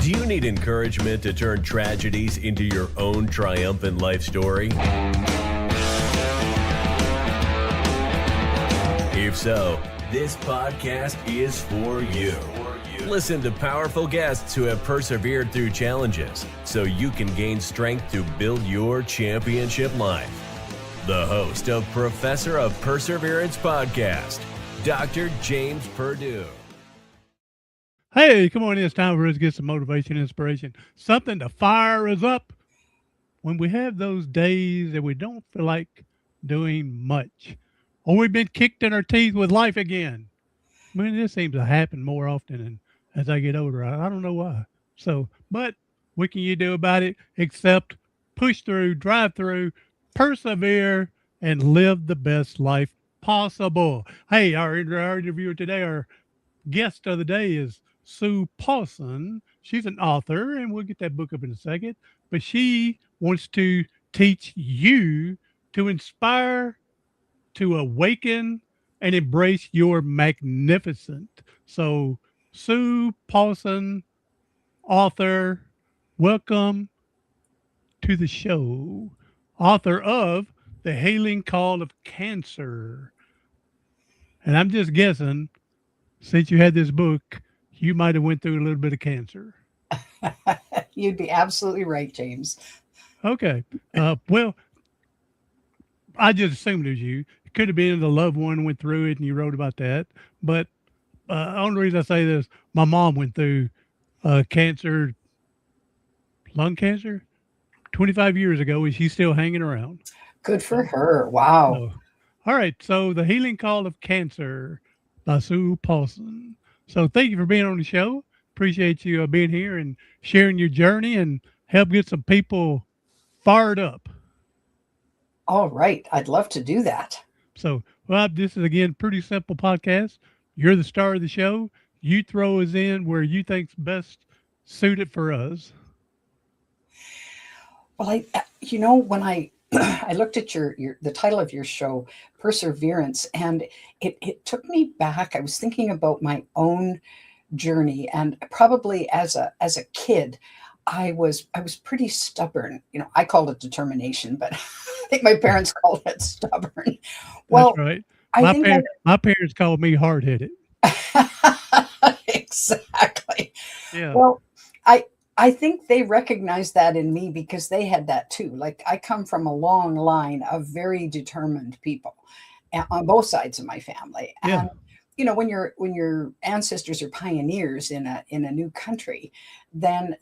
Do you need encouragement to turn tragedies into your own triumphant life story? If so, this podcast is for you. Listen to powerful guests who have persevered through challenges so you can gain strength to build your championship life. The host of Professor of Perseverance podcast, Dr. James Purdue. Hey, come on in. It's time for us to get some motivation, inspiration, something to fire us up when we have those days that we don't feel like doing much, or we've been kicked in our teeth with life again. I mean, this seems to happen more often as I get older. I don't know why. So, but what can you do about it except push through, drive through, persevere, and live the best life possible? Hey, our interviewer today, our guest of the day is Sue Paulson. She's an author, and we'll get that book up in a second. But she wants to teach you to inspire, to awaken, and embrace your magnificence. So, Sue Paulson, author, welcome to the show. Author of The Healing Call of Cancer. And I'm just guessing, since you had this book, you might have went through a little bit of cancer. You'd be absolutely right, James. Okay. Well, I just assumed it was you. It could have been the loved one went through it and you wrote about that. But the only reason I say this, my mom went through cancer, lung cancer, 25 years ago, and she's still hanging around. Good for her. Wow. So, all right. So, The Healing Call of Cancer by Sue Paulson. So thank you for being on the show. Appreciate you being here and sharing your journey and help get some people fired up. All right. I'd love to do that. So, well, this is, again, pretty simple podcast. You're the star of the show. You throw us in where you think's best suited for us. Well, when I looked at the title of your show, Perseverance, and it took me back. I was thinking about my own journey, and probably as a kid, I was pretty stubborn. I called it determination, but I think my parents called it stubborn. Well, that's right. My parents called me hard-headed. Exactly. Yeah. Well, I think they recognized that in me because they had that too. Like, I come from a long line of very determined people on both sides of my family. Yeah. And when your ancestors are pioneers in a new country, then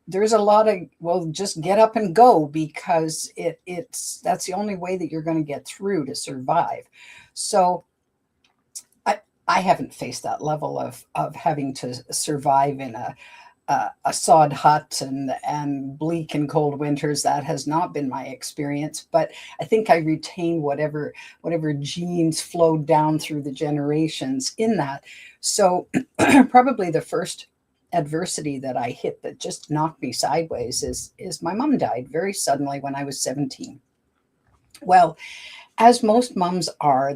there's a lot of, well, just get up and go, because that's the only way that you're going to get through to survive. So I haven't faced that level of having to survive in a sod hut and bleak and cold winters. That has not been my experience, but I think I retained whatever genes flowed down through the generations in that. So probably the first adversity that I hit that just knocked me sideways is my mom died very suddenly when I was 17. Well, as most moms are,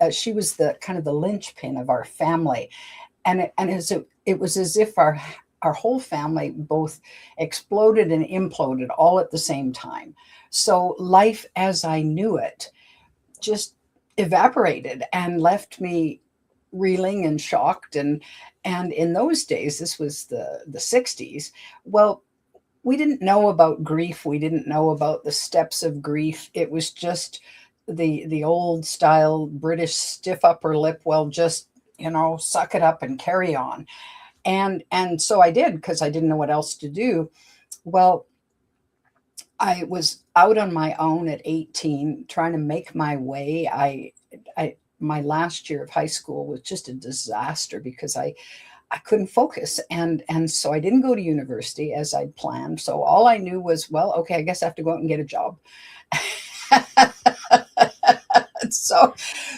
she was the kind of the linchpin of our family, and it was as if our whole family both exploded and imploded all at the same time. So life as I knew it just evaporated and left me reeling and shocked. And in those days, this was the 60s. Well, we didn't know about grief. We didn't know about the steps of grief. It was just the old style British stiff upper lip. Well, just, suck it up and carry on. And so I did, because I didn't know what else to do. Well, I was out on my own at 18, trying to make my way. My last year of high school was just a disaster because I couldn't focus. And so I didn't go to university as I'd planned. So all I knew was, well, okay, I guess I have to go out and get a job. For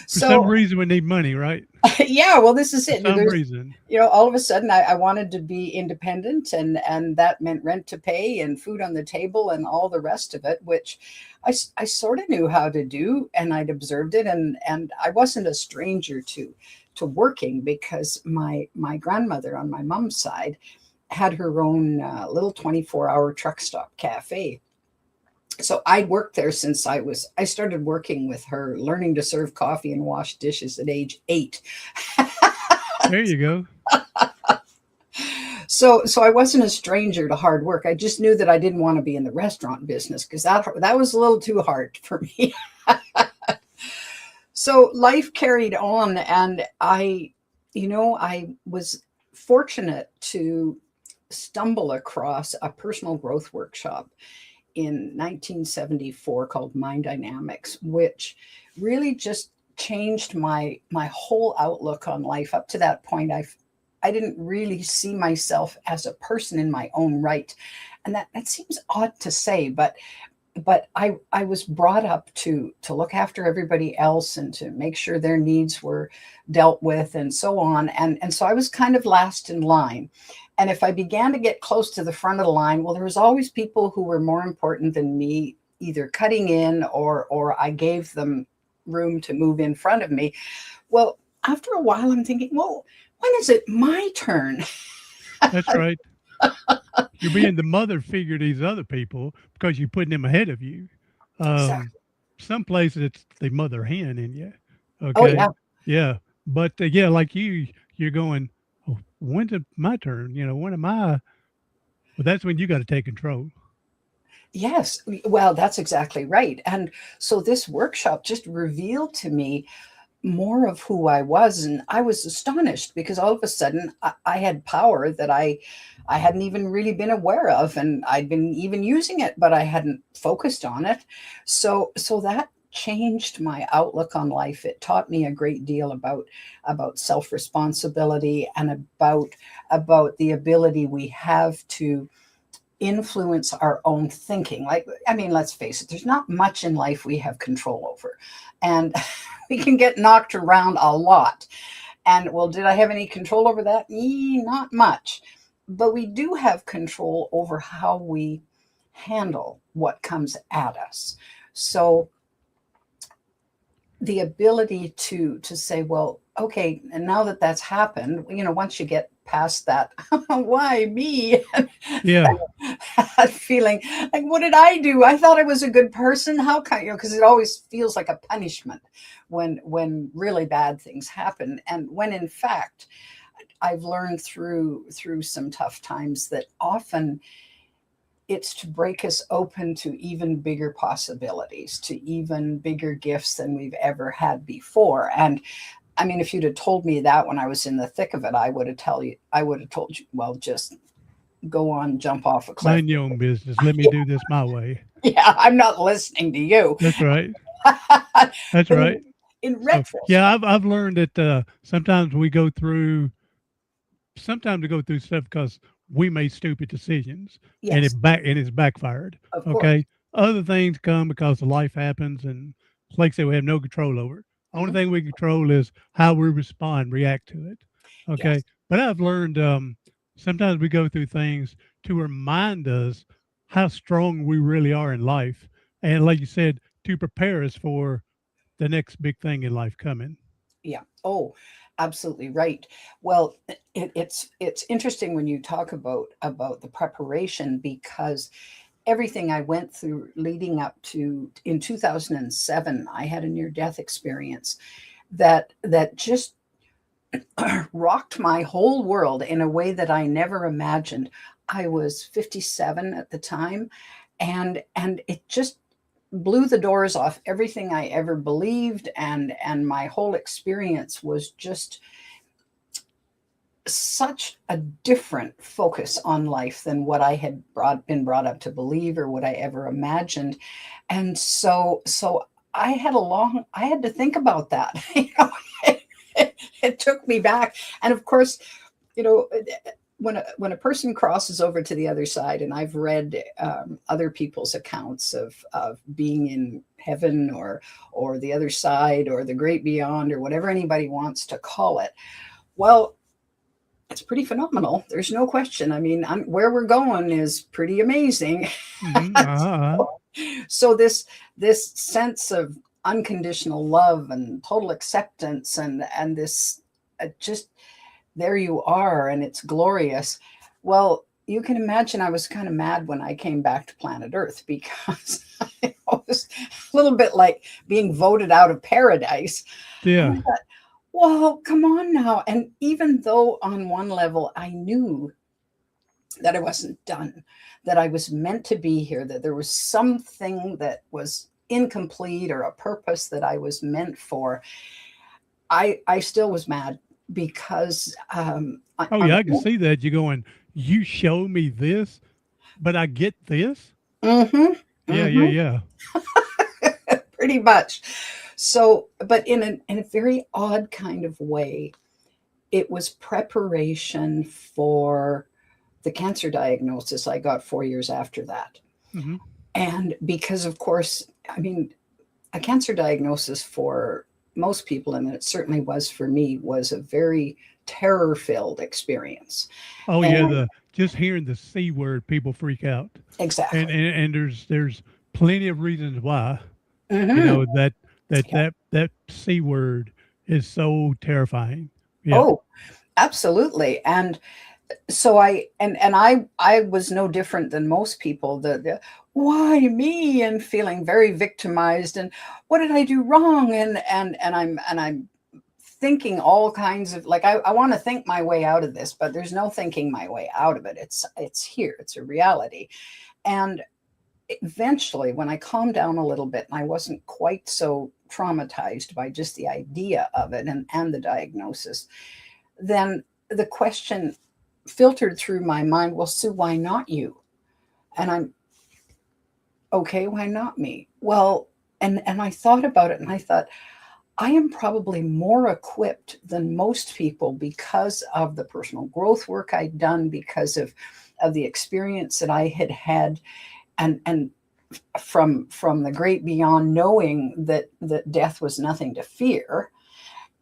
some reason we need money, right? Yeah, well, this is it. For some reason. All of a sudden I wanted to be independent, and that meant rent to pay and food on the table and all the rest of it, which I sort of knew how to do, and I'd observed it, and I wasn't a stranger to working, because my grandmother on my mom's side had her own little 24-hour truck stop cafe. So I worked there since I started working with her, learning to serve coffee and wash dishes at age 8. There you go. So I wasn't a stranger to hard work. I just knew that I didn't want to be in the restaurant business because that was a little too hard for me. So life carried on, and I was fortunate to stumble across a personal growth workshop in 1974 called Mind Dynamics, which really just changed my whole outlook on life. Up to that point, I didn't really see myself as a person in my own right. And that seems odd to say, but I was brought up to look after everybody else and to make sure their needs were dealt with and so on. And so I was kind of last in line. And if I began to get close to the front of the line, well, there was always people who were more important than me, either cutting in or I gave them room to move in front of me. Well, after a while, I'm thinking, well, when is it my turn? That's right. You're being the mother figure to these other people because you're putting them ahead of you. Exactly. Some places it's the mother hen in you. Oh, Okay. yeah. Yeah. But yeah, like you're going, oh, when's it my turn? When am I? Well, that's when you got to take control. Yes. Well, that's exactly right. And so this workshop just revealed to me more of who I was. And I was astonished because all of a sudden I had power that I hadn't even really been aware of. And I'd been even using it, but I hadn't focused on it. So that changed my outlook on life. It taught me a great deal about self-responsibility and about the ability we have to influence our own thinking. Like, I mean, let's face it, there's not much in life we have control over. And we can get knocked around a lot. And well, did I have any control over that? Not much. But we do have control over how we handle what comes at us. So the ability to say, well, okay, and now that that's happened, once you get past that, why me? Yeah. That feeling like, what did I do? I thought I was a good person. How can because it always feels like a punishment when really bad things happen. And when in fact, I've learned through some tough times that often it's to break us open to even bigger possibilities, to even bigger gifts than we've ever had before. And I mean, if you'd have told me that when I was in the thick of it, I would have told you, well, just go on, jump off a cliff. Mind your own business. Let me do this my way. Yeah, I'm not listening to you. That's right. That's But right. in So, retrospect, yeah, I've learned that sometimes we go through stuff because we made stupid decisions and yes, it's backfired. of course. Okay. Other things come because life happens and like I said, we have no control over it. Only Mhm. thing we control is how we react to it. Okay. Yes. But I've learned sometimes we go through things to remind us how strong we really are in life. And like you said, to prepare us for the next big thing in life coming. Yeah. Oh, absolutely right. Well, it's interesting when you talk about the preparation because everything I went through leading up to in 2007, I had a near death experience that just rocked my whole world in a way that I never imagined. I was 57 at the time, and it just blew the doors off everything I ever believed, and my whole experience was just such a different focus on life than what I had been brought up to believe or what I ever imagined. And so I had to think about that. It took me back. And of course, you know, when a person crosses over to the other side, and I've read other people's accounts of being in heaven or the other side or the great beyond or whatever anybody wants to call it. Well, it's pretty phenomenal. There's no question. I mean, where we're going is pretty amazing. Mm-hmm. Uh-huh. So this sense of unconditional love and total acceptance and this just there you are and it's glorious. Well, you can imagine I was kind of mad when I came back to planet Earth, because it was a little bit like being voted out of paradise. And Yeah. I thought, well, come on now. And even though on one level I knew that I wasn't done, that I was meant to be here, that there was something that was incomplete or a purpose that I was meant for, I still was mad because Oh on yeah, I can see that. You're going, you show me this, but I get this. hmm Yeah, yeah, hmm yeah. pretty much. So, but in a very odd kind of way, it was preparation for the cancer diagnosis I got 4 years after that. Hmm. And because, of course, I mean, a cancer diagnosis for most people, and it certainly was for me, was a very terror-filled experience. Oh yeah, And the just hearing the C word, people freak out, and exactly. and there's plenty of reasons why. You hmm know that C word is so terrifying. Yeah. Oh, absolutely. And so I was no different than most people. The why me, and feeling very victimized, and what did I do wrong, and I'm thinking all kinds of, like, I want to think my way out of this, but there's no thinking my way out of it. It's here, it's a reality. And eventually, when I calmed down a little bit and I wasn't quite so traumatized by just the idea of it and the diagnosis, then the question filtered through my mind, well, Sue, why not you? And I'm, okay, why not me? Well, and I thought about it, and I thought, I am probably more equipped than most people because of the personal growth work I'd done, because of the experience that I had had, and from the great beyond, knowing that death was nothing to fear.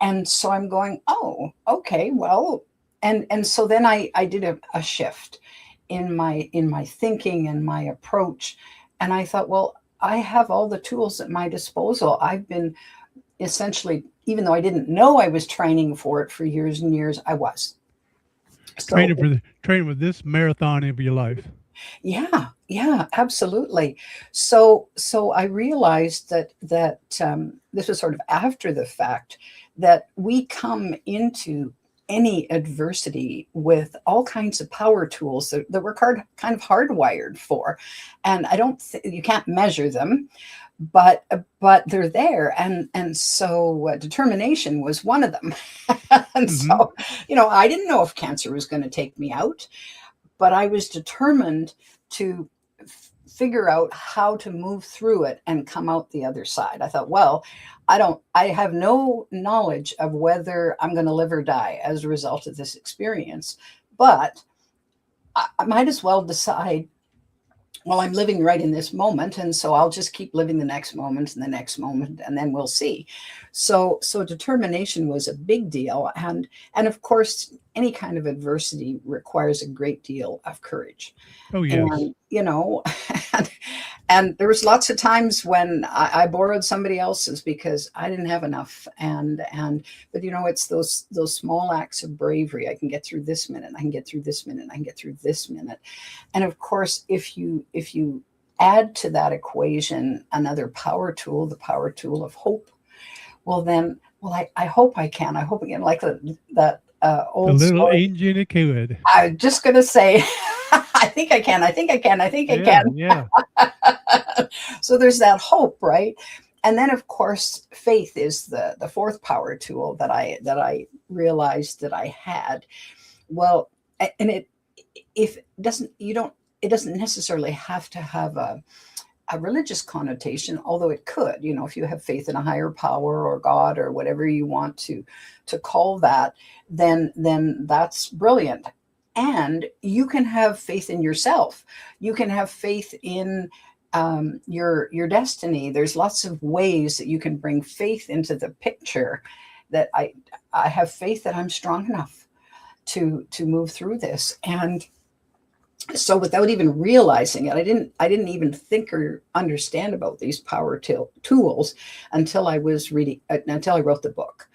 And so I'm going, oh, okay, well, and so then I did a shift in my thinking and my approach. And I thought, well, I have all the tools at my disposal. I've been essentially, even though I didn't know I was training for it for years and years, I was. So Training for this marathon of your life. yeah, absolutely. So I realized that this was sort of after the fact, that we come into any adversity with all kinds of power tools that we're kind of hardwired for. And I don't you can't measure them, but they're there. And so determination was one of them. And Hmm. so, I didn't know if cancer was going to take me out, but I was determined to figure out how to move through it and come out the other side. I thought, well, I have no knowledge of whether I'm going to live or die as a result of this experience, but I might as well decide, well, I'm living right in this moment, and so I'll just keep living the next moment and the next moment, and then we'll see. So determination was a big deal, and of course, any kind of adversity requires a great deal of courage. Oh yes. And and, and there was lots of times when I borrowed somebody else's because I didn't have enough. But it's those small acts of bravery. I can get through this minute. I can get through this minute. I can get through this minute. And of course, if you add to that equation another power tool, the power tool of hope, I hope I can. I hope again, like that The old little story. engine it could. I'm just going to say, I think I can. I think I can. I think I Yeah, can. yeah. So there's that hope, right? And then, of course, faith is the fourth power tool that I realized that I had. Well, and it doesn't necessarily have to have a religious connotation, although it could. If you have faith in a higher power or God or whatever you want to call that, then that's brilliant. And you can have faith in yourself. You can have faith in your destiny. There's lots of ways that you can bring faith into the picture. That I have faith that I'm strong enough to move through this. And so without even realizing it, I didn't even think or understand about these power tools until I was reading, until I wrote the book.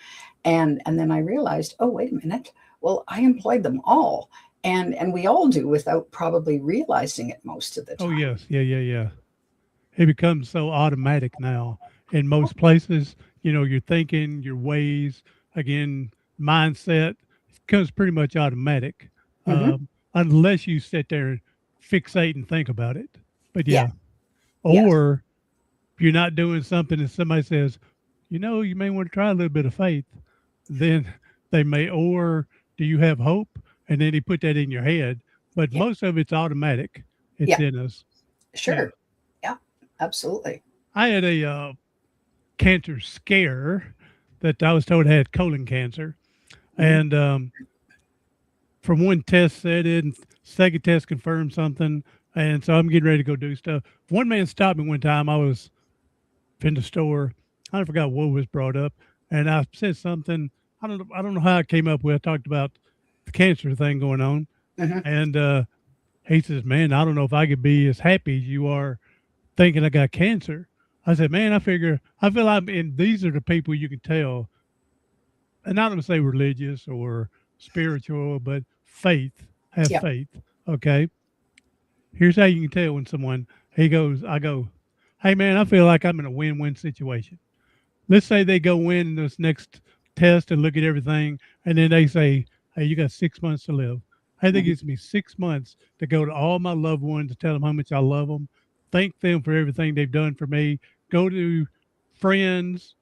And then I realized, oh, wait a minute. Well, I employed them all. And we all do without probably realizing it most of the Oh, time. yes. Yeah. It becomes so automatic now in most places. Your thinking, your ways, again, mindset becomes pretty much automatic, Hmm. unless you sit there and fixate and think about it. But Yeah. yeah, Yes. or you're not doing something and somebody says, you may want to try a little bit of faith, then they may, or do you have hope? And then he put that in your head. But Yeah. most of it's automatic. It's Yeah. in us. Yeah. Sure. Yeah. Absolutely. I had a cancer scare that I was told I had colon cancer. Hmm. And from one test said it, and second test confirmed something. And so I'm getting ready to go do stuff. One man stopped me one time. I was in the store. I forgot what was brought up, and I said something. I don't know how I came up with. I talked about the cancer thing going on, Hmm. and he says, "Man, I don't know if I could be as happy as you are thinking I got cancer." I said, "Man, I feel like, and these are the people you can tell, and not to say religious or spiritual, but faith, have Yeah. faith. Okay, here's how you can tell when someone." I go, "Hey, man, I feel like I'm in a win-win situation. Let's say they go in this next test and look at everything, and then they say, 'Hey, you got 6 months to live.' Hey, that Hmm. gives me 6 months to go to all my loved ones to tell them how much I love them, thank them for everything they've done for me, go to friends,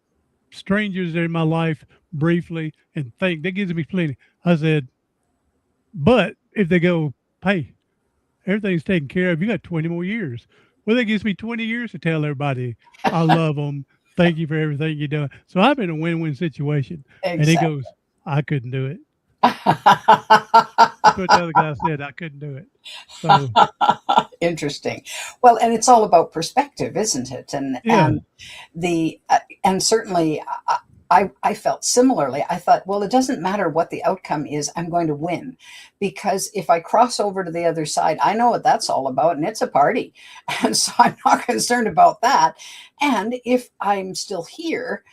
strangers that are in my life briefly, and thank. That gives me plenty." I said, "But if they go, hey, everything's taken care of. You got 20 more years. Well, that gives me 20 years to tell everybody I love them. Thank you for everything you're doing." So I'm in a win-win situation. And he Exactly. goes, "I couldn't do it." That's what the other guy said. I couldn't do it. So Interesting. Well, and it's all about perspective, isn't it? And yeah, and certainly I felt similarly. I thought, well, it doesn't matter what the outcome is, I'm going to win, because if I cross over to the other side, I know what that's all about, and it's a party, and so I'm not concerned about that. And if I'm still here,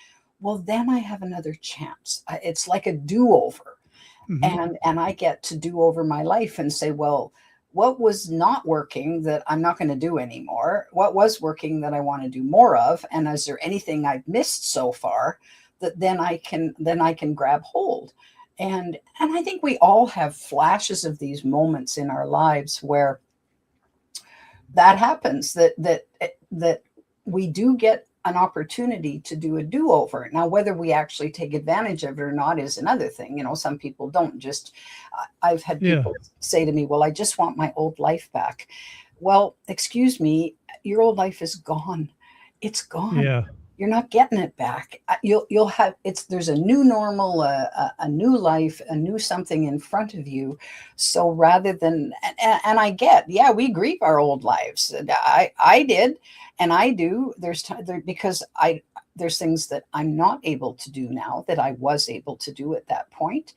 well, then I have another chance. It's like a do-over, hmm, and I get to do over my life and say, well, what was not working that I'm not going to do anymore? What was working that I want to do more of? And is there anything I've missed so far that then I can grab hold? And I think we all have flashes of these moments in our lives where that happens, that we do get an opportunity to do a do-over. Now, whether we actually take advantage of it or not is another thing. Some people don't. Just I've had yeah, people say to me, well, I just want my old life back. Well, excuse me, your old life is gone. It's gone. yeah, You're not getting it back. You'll have it's there's a new normal, a new life, a new something in front of you. So rather than, and I get, yeah, we grieve our old lives. I did, and I do. There's time there because there's things that I'm not able to do now that I was able to do at that point.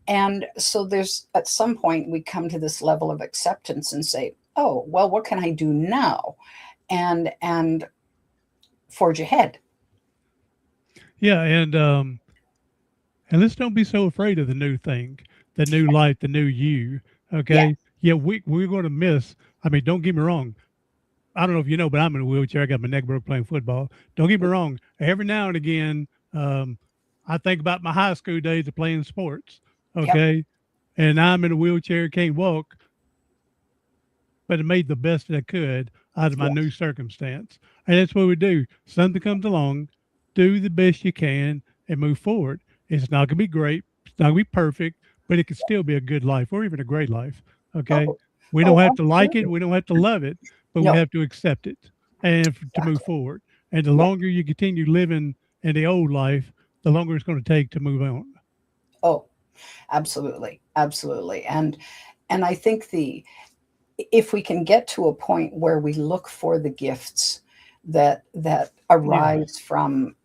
And so there's at some point we come to this level of acceptance and say, oh, well, what can I do now? And forge ahead. yeah. And let's don't be so afraid of the new thing, the new life, the new you. Yeah. Okay. Yeah, we're going to miss. I mean, don't get me wrong. I don't know if you know, but I'm in a wheelchair. I got my neck broke playing football. Don't get me wrong. Every now and again, I think about my high school days of playing sports. Yep. Okay. And I'm in a wheelchair, can't walk, but I made the best that I could out of my new Yes. circumstance. And that's what we do. Something comes along, do the best you can and move forward. It's not going to be great. It's not going to be perfect, but it can still be a good life or even a great life. Okay. Oh, We don't oh, have to like it. absolutely. We don't have to love it, but we No, have to accept it and to move exactly. forward. And the Yeah. longer you continue living in the old life, the longer it's going to take to move on. Oh, absolutely. Absolutely. And I think the if we can get to a point where we look for the gifts that Yeah. arise from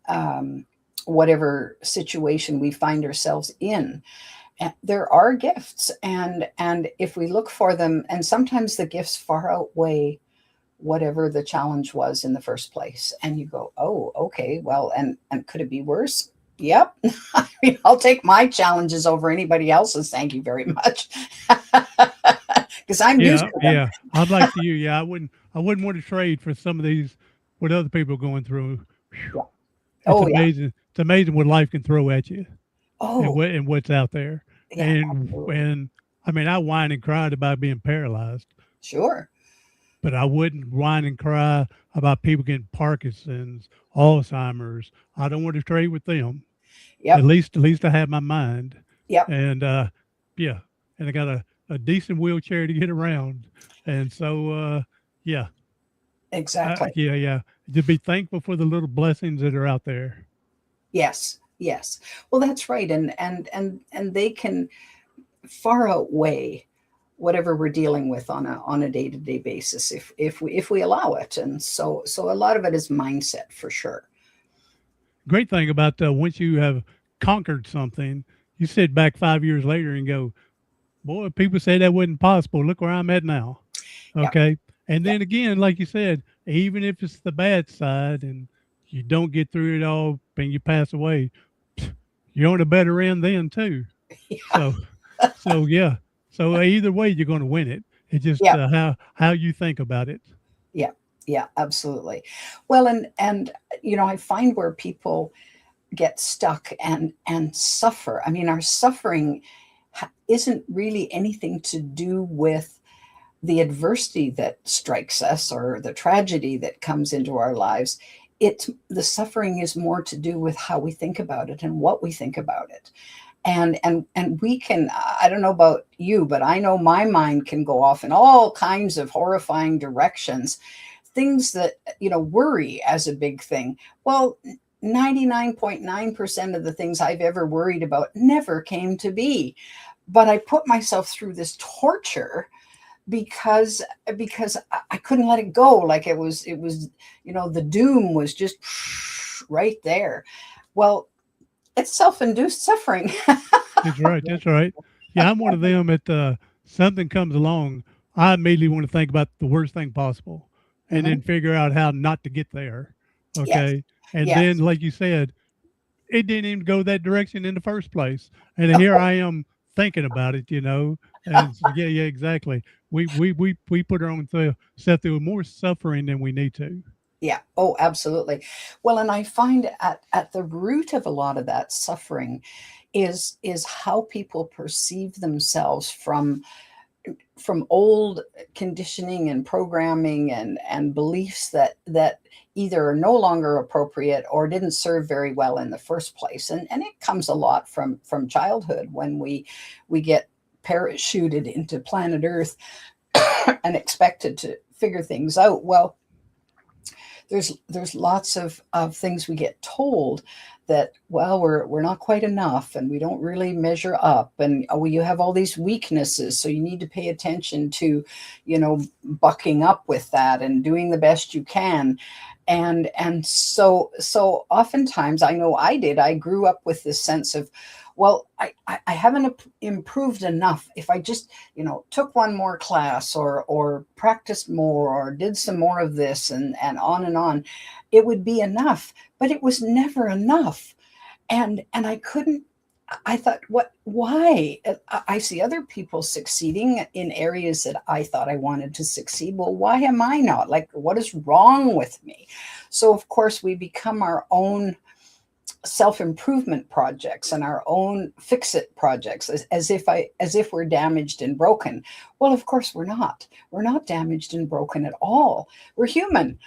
whatever situation we find ourselves in, there are gifts, and if we look for them, and sometimes the gifts far outweigh whatever the challenge was in the first place, and you go, oh, okay, well, and could it be worse? Yep. I mean, I'll take my challenges over anybody else's, thank you very much. because I'm used Yeah, to them. yeah. I'm like you. Yeah, I wouldn't want to trade for some of these what other people are going through. Whew. Yeah. It's Oh, yeah. amazing. It's amazing what life can throw at you Oh, and what's out there. yeah, absolutely. And I mean, I whined and cried about being paralyzed, Sure. but I wouldn't whine and cry about people getting Parkinson's, Alzheimer's. I don't want to trade with them. Yep. At least I have my mind, Yep. and yeah, and I got a decent wheelchair to get around, and so yeah, Exactly. yeah, yeah. Just be thankful for the little blessings that are out there. Yes. Yes. Well, that's right. And they can far outweigh whatever we're dealing with on a day-to-day basis if we allow it. And so a lot of it is mindset for sure. Great thing about once you have conquered something, you sit back 5 years later and go, "Boy, people say that wasn't possible. Look where I'm at now." Yeah. Okay, and Yeah. then again, like you said, even if it's the bad side and you don't get through it all and you pass away, you're on a better end then too. Yeah. So, so yeah. So either way, you're going to win it. It's just Yeah. how you think about it. Yeah. Yeah, absolutely. Well, and I find where people get stuck and suffer. I mean, our suffering isn't really anything to do with the adversity that strikes us or the tragedy that comes into our lives. The suffering is more to do with how we think about it and what we think about it. And we can, I don't know about you, but I know my mind can go off in all kinds of horrifying directions, things that, worry as a big thing. Well, 99.9% of the things I've ever worried about never came to be. But I put myself through this torture because I couldn't let it go. Like it was, the doom was just right there. Well, it's self-induced suffering. That's right. That's right. Yeah, I'm one of them that something comes along, I immediately want to think about the worst thing possible, and Hmm. then figure out how not to get there. Yes. Okay, and then Yes. like you said, it didn't even go that direction in the first place. And here I am thinking about it, and yeah, yeah, exactly. We put our own self through more suffering than we need to. Yeah. Oh, absolutely. Well, and I find at the root of a lot of that suffering is how people perceive themselves from old conditioning and programming and beliefs that either are no longer appropriate or didn't serve very well in the first place. And it comes a lot from childhood when we get parachuted into planet Earth and expected to figure things out. Well, there's lots of things we get told that, well, we're not quite enough and we don't really measure up, and oh, you have all these weaknesses, so you need to pay attention to bucking up with that and doing the best you can. And so oftentimes, I know I grew up with this sense of, well, I haven't improved enough. If I just took one more class or practiced more or did some more of this and on, it would be enough. But it was never enough. And I couldn't. I thought, why? I see other people succeeding in areas that I thought I wanted to succeed. Well, why am I not? Like, what is wrong with me? So of course we become our own self-improvement projects and our own fix-it projects, as if we're damaged and broken. Well, of course we're not damaged and broken at all. We're human.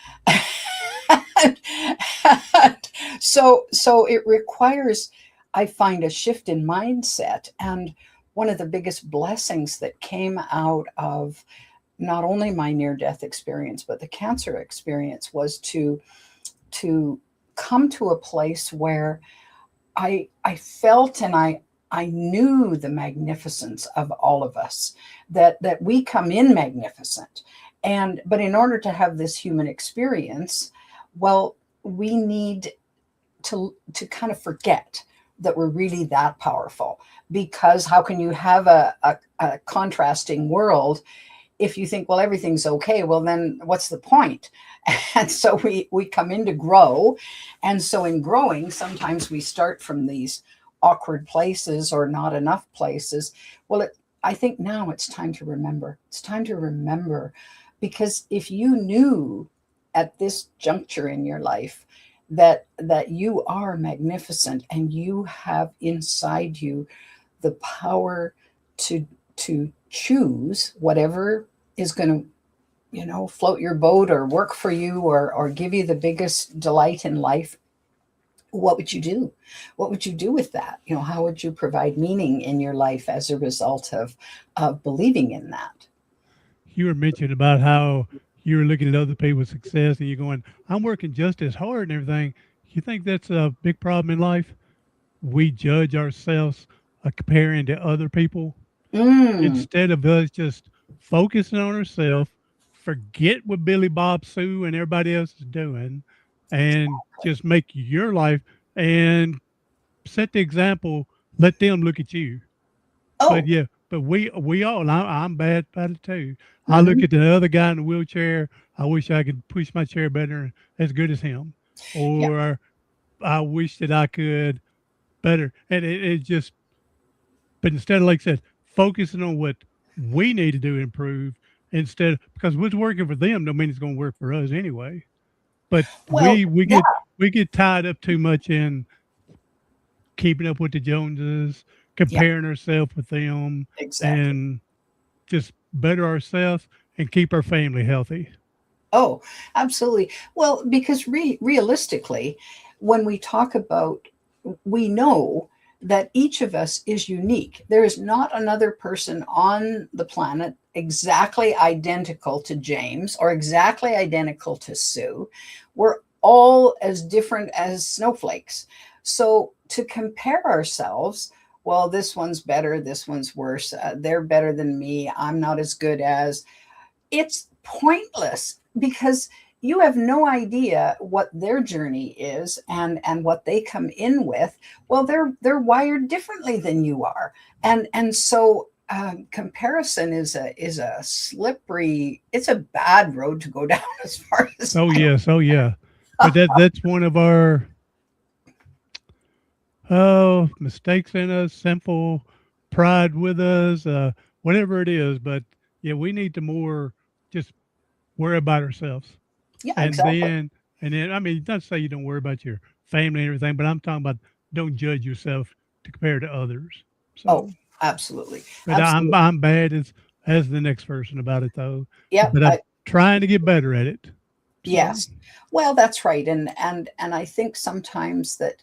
So it requires, I find, a shift in mindset. And one of the biggest blessings that came out of not only my near-death experience but the cancer experience was to come to a place where I felt and I knew the magnificence of all of us, that we come in magnificent. But in order to have this human experience, well, we need to kind of forget that we're really that powerful. Because how can you have a contrasting world if you think, well, everything's okay? Well, then what's the point? And so we come in to grow. And so in growing, sometimes we start from these awkward places or not enough places. Well, I think now it's time to remember. It's time to remember, because if you knew at this juncture in your life that you are magnificent and you have inside you the power to choose whatever is going to, float your boat or work for you, or give you the biggest delight in life, what would you do? What would you do with that? How would you provide meaning in your life as a result of believing in that? You were mentioning about how you were looking at other people's success and you're going, I'm working just as hard and everything. You think that's a big problem in life? We judge ourselves comparing to other people Mm. instead of us just focusing on ourselves, forget what Billy Bob Sue and everybody else is doing, and just make your life and set the example. Let them look at you. But Oh. yeah, but we all, and I'm bad about it too. I look Mhm. at the other guy in the wheelchair. I wish I could push my chair better, as good as him, Yeah. or I wish that I could better. And it just, but instead of, like I said, focusing on what we need to do to improve, instead, because what's working for them don't mean it's going to work for us anyway. But Well, yeah, we get tied up too much in keeping up with the Joneses, yeah, comparing ourselves with them, exactly. and just better ourselves and keep our family healthy. Oh, absolutely. Well, because realistically, when we talk about, we know that each of us is unique. There is not another person on the planet exactly identical to James or exactly identical to Sue. We're all as different as snowflakes. So to compare ourselves, well, this one's better, this one's worse, they're better than me, I'm not as good as, it's pointless, because you have no idea what their journey is and what they come in with. Well, they're wired differently than you are, and so comparison is a slippery, it's a bad road to go down as far as Oh I'm yes, oh yeah. But that's one of our mistakes in us, sinful pride with us, whatever it is. But yeah, we need to more just worry about ourselves. Yeah, And exactly. then, I mean, not to say you don't worry about your family and everything, but I'm talking about don't judge yourself to compare to others. Oh, So, absolutely, but absolutely. I'm bad as the next person about it though. Yep. But I'm trying to get better at it. So, Yes, well, that's right, and I think sometimes that,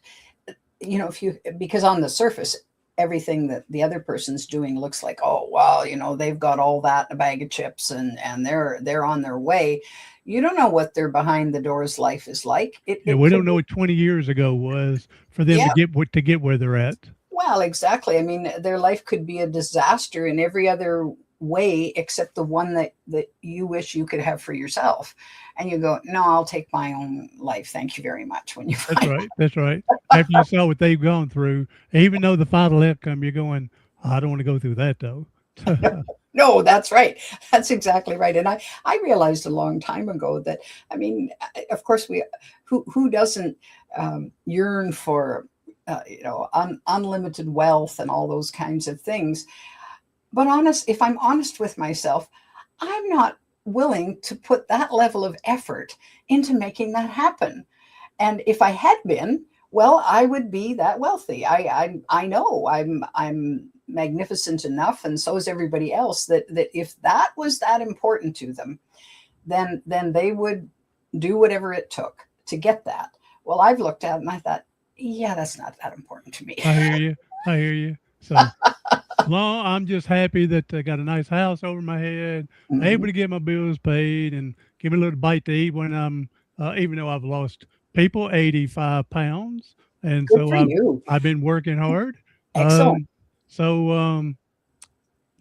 if you, because on the surface everything that the other person's doing looks like, oh wow, they've got all that in a bag of chips, and they're on their way. You don't know what their behind the doors life is like. it, yeah, it we don't could know be. what 20 years ago was for them Yeah, to get where they're at. well, exactly. I mean, their life could be a disaster in every other way except the one that you wish you could have for yourself, and you go, no, I'll take my own life, thank you very much, when you That's find. right. That's right. After you saw what they've gone through, even though the final outcome, you're going, I don't want to go through that though. No, that's right. That's exactly right. And I realized a long time ago that, I mean, of course, who doesn't yearn for, unlimited wealth and all those kinds of things. But if I'm honest with myself, I'm not willing to put that level of effort into making that happen. And if I had been, well, I would be that wealthy. I know I'm magnificent enough, and so is everybody else, that if that was that important to them, then they would do whatever it took to get that. Well, I've looked at it and I thought, yeah, that's not that important to me. I hear you. I hear you. So long, I'm just happy that I got a nice house over my head, able Mhm. to get my bills paid, and give me a little bite to eat when I'm, even though I've lost people 85 pounds, and Good so for you. I've been working hard. Excellent. Um, so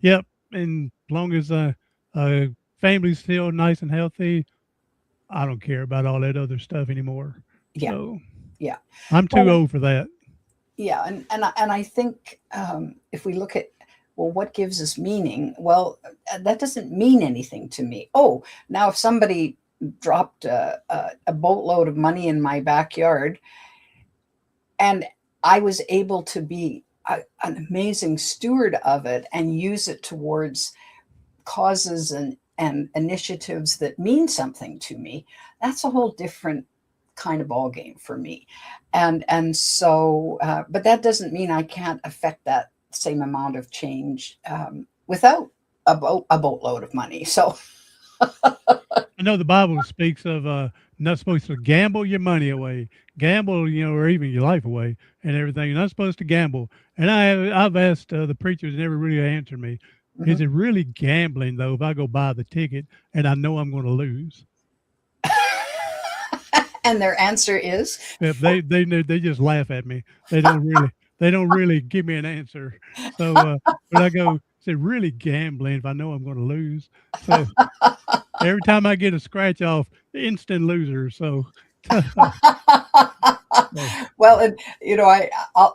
yep, and as long as uh, family's still nice and healthy, I don't care about all that other stuff anymore. Yeah, So yeah. I'm too Well, old for that. yeah, and I think, if we look at, well, what gives us meaning? Well, that doesn't mean anything to me. Oh, now if somebody dropped a boatload of money in my backyard, and I was able to be an amazing steward of it and use it towards causes and initiatives that mean something to me, that's a whole different kind of ball game for me. And so, but that doesn't mean I can't affect that same amount of change without a boatload of money. So I know the Bible speaks of not supposed to gamble your money away, gamble, or even your life away and everything. You're not supposed to gamble. And I've asked the preachers, never really answered me. Is mhm. it really gambling though if I go buy the ticket and I know I'm going to lose? And their answer is, If they just laugh at me. They don't really give me an answer. So but I go, is it really gambling if I know I'm going to lose? So every time I get a scratch off, instant loser. So, so well, and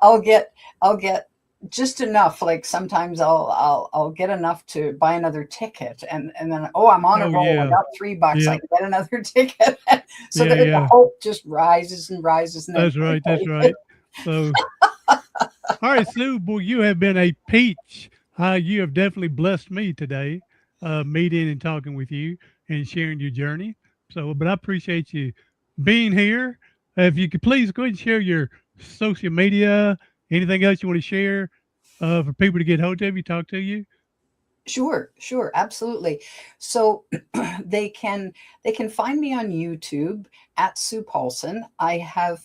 I'll get just enough. Like sometimes I'll get enough to buy another ticket, and then I'm on a oh roll. I yeah, got $3. I yeah, can get another ticket, so yeah, the yeah. hope just rises and rises, and then That's right. That's right. So, all right, Sue. Well, you have been a peach. You have definitely blessed me today, meeting and talking with you and sharing your journey. So, but I appreciate you being here. If you could please go ahead and share your social media, anything else you want to share for people to get hold of you, talk to you. Sure, absolutely. So they can find me on YouTube at Sue Paulson. I have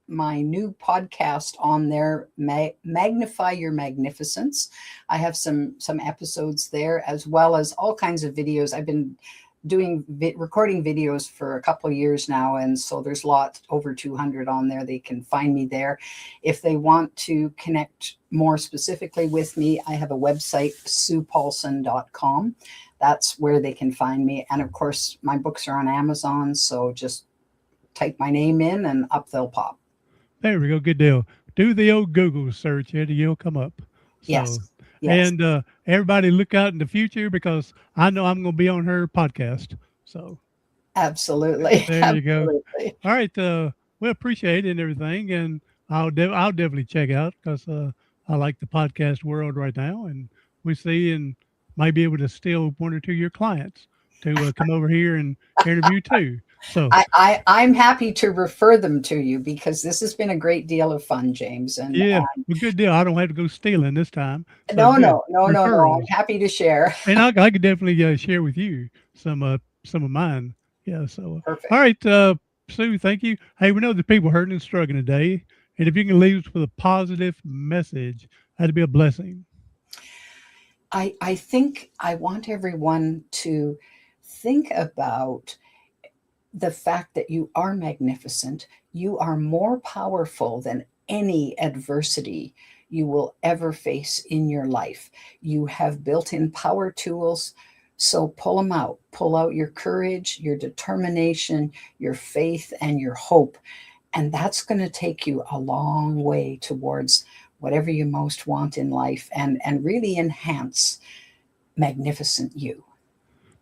my new podcast on there, Magnify Your Magnificence. I have some episodes there, as well as all kinds of videos. I've been recording videos for a couple of years now, and so there's over 200 on there. They can find me there. If they want to connect more specifically with me, I have a website, suepaulson.com. That's where they can find me. And of course, my books are on Amazon, so just type my name in and up they'll pop. There we go. Good deal. Do the old Google search and you'll come up. So, Yes. and everybody look out in the future because I know I'm going to be on her podcast. So Absolutely. there you go. Absolutely. All right. We appreciate it and everything. And I'll definitely check out because I like the podcast world right now. And we see and might be able to steal one or two of your clients to come over here and interview too. So I'm happy to refer them to you because this has been a great deal of fun, James. And yeah, well, good deal. I don't have to go stealing this time. So no, good no, no, no, no. I'm referrals. happy to share. And I could definitely share with you some of mine. Yeah. So all Perfect. right, Sue, thank you. Hey, we know the people hurting and struggling today, and if you can leave us with a positive message, that'd be a blessing. I think I want everyone to think about the fact that you are magnificent. You are more powerful than any adversity you will ever face in your life. You have built in power tools. So pull them out. Pull out your courage, your determination, your faith, and your hope. And that's going to take you a long way towards whatever you most want in life and really enhance magnificent you.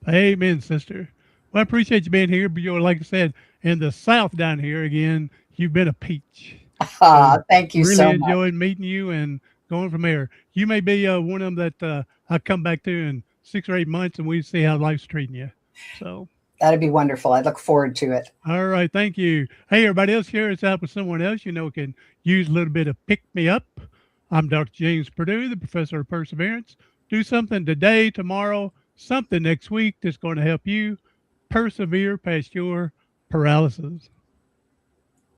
Amen, sister. Well, I appreciate you being here, but you're like I said, in the South down here again, you've been a peach. So Thank you really so much. enjoyed meeting you and going from there. You may be one of them that I come back to in 6 or 8 months and we see how life's treating you. So, That'd be wonderful. I look forward to it. all right. Thank you. Hey, everybody else, share us out with someone else you know can use a little bit of pick me up. I'm Dr. James Purdue, the professor of perseverance. Do something today, tomorrow, something next week that's going to help you persevere past your paralysis.